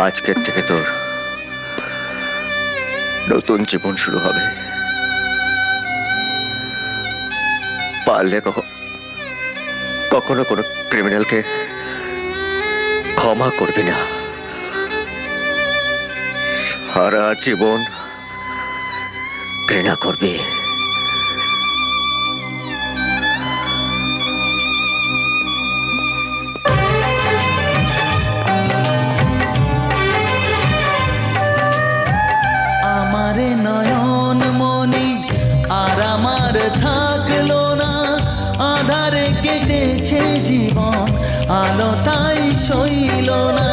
আজকের থেকে তোর নতুন জীবন শুরু হবে। পারলে কখনো কোনো ক্রিমিনালকে ক্ষমা করবি না। সারা জীবন ঘৃণা করবি। আমারে নয়ন মনি আর আমার থাকলো না, আধারে কেটেছে জীবন, আলো তাই সইল না।